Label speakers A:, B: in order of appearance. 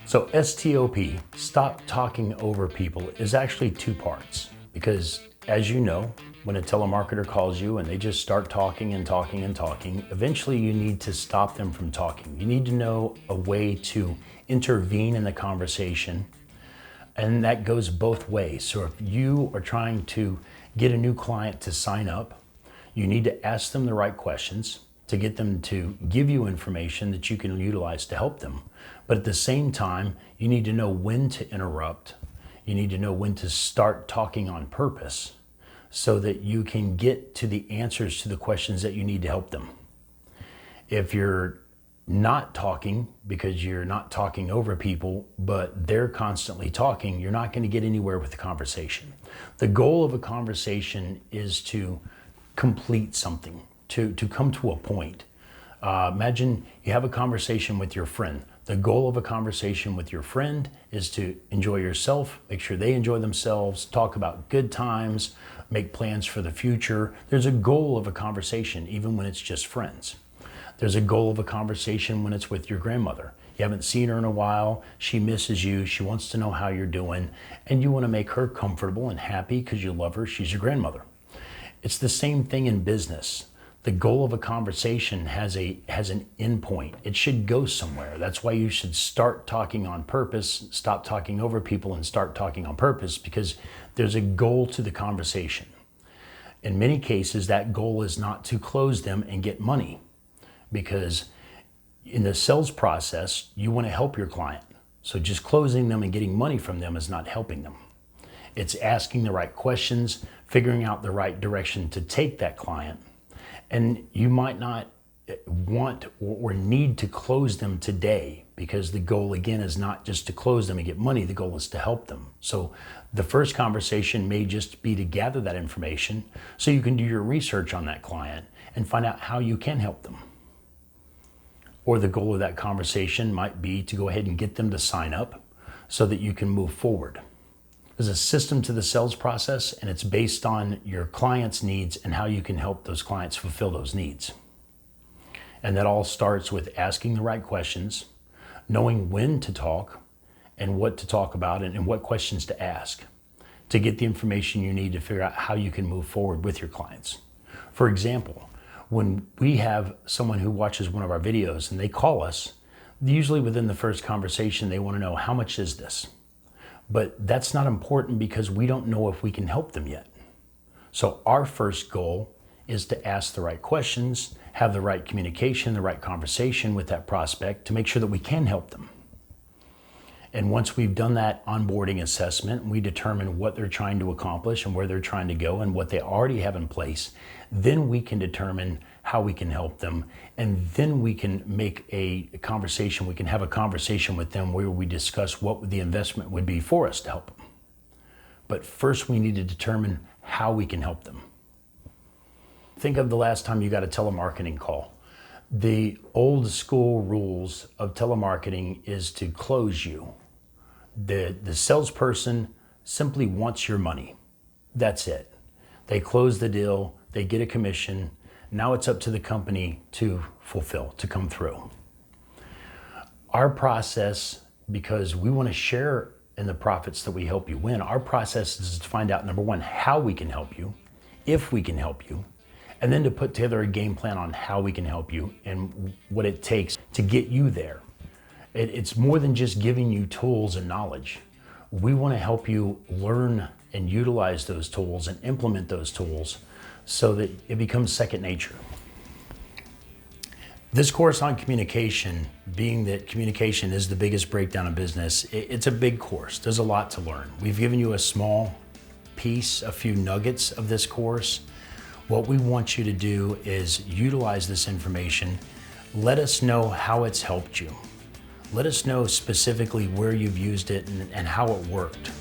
A: So S.T.O.P, stop talking over people, is actually two parts. Because as you know, when a telemarketer calls you and they just start talking and talking and talking, eventually you need to stop them from talking. You need to know a way to intervene in the conversation, and that goes both ways. So if you are trying to get a new client to sign up, you need to ask them the right questions to get them to give you information that you can utilize to help them. But at the same time, you need to know when to interrupt. You need to know when to start talking on purpose so that you can get to the answers to the questions that you need to help them. If you're not talking because you're not talking over people, but they're constantly talking, you're not going to get anywhere with the conversation. The goal of a conversation is to complete something, to come to a point. Imagine you have a conversation with your friend. The goal of a conversation with your friend is to enjoy yourself, make sure they enjoy themselves, talk about good times, make plans for the future. There's a goal of a conversation, even when it's just friends. There's a goal of a conversation when it's with your grandmother. You haven't seen her in a while, she misses you, she wants to know how you're doing, and you want to make her comfortable and happy because you love her, she's your grandmother. It's the same thing in business. The goal of a conversation has an end point. It should go somewhere. That's why you should start talking on purpose, stop talking over people and start talking on purpose, because there's a goal to the conversation. In many cases, that goal is not to close them and get money, because in the sales process, you want to help your client. So just closing them and getting money from them is not helping them. It's asking the right questions, figuring out the right direction to take that client. And you might not want or need to close them today, because the goal again is not just to close them and get money, the goal is to help them. So the first conversation may just be to gather that information so you can do your research on that client and find out how you can help them. Or the goal of that conversation might be to go ahead and get them to sign up so that you can move forward. There's a system to the sales process, and it's based on your client's needs and how you can help those clients fulfill those needs. And that all starts with asking the right questions, knowing when to talk and what to talk about and what questions to ask to get the information you need to figure out how you can move forward with your clients. For example, when we have someone who watches one of our videos and they call us, usually within the first conversation, they want to know, how much is this? But that's not important because we don't know if we can help them yet. So our first goal is to ask the right questions, have the right communication, the right conversation with that prospect to make sure that we can help them. And once we've done that onboarding assessment, we determine what they're trying to accomplish and where they're trying to go and what they already have in place, then we can determine how we can help them. And then we can make a conversation, we can have a conversation with them where we discuss what the investment would be for us to help them. But first we need to determine how we can help them. Think of the last time you got a telemarketing call. The old school rules of telemarketing is to close you. The salesperson simply wants your money. That's it. They close the deal, they get a commission. Now it's up to the company to fulfill, to come through. Our process, because we want to share in the profits that we help you win, our process is to find out, number one, how we can help you, if we can help you, and then to put together a game plan on how we can help you and what it takes to get you there. It's more than just giving you tools and knowledge. We want to help you learn and utilize those tools and implement those tools so that it becomes second nature. This course on communication, being that communication is the biggest breakdown of business, it's a big course. There's a lot to learn. We've given you a small piece, a few nuggets of this course. What we want you to do is utilize this information. Let us know how it's helped you. Let us know specifically where you've used it and how it worked.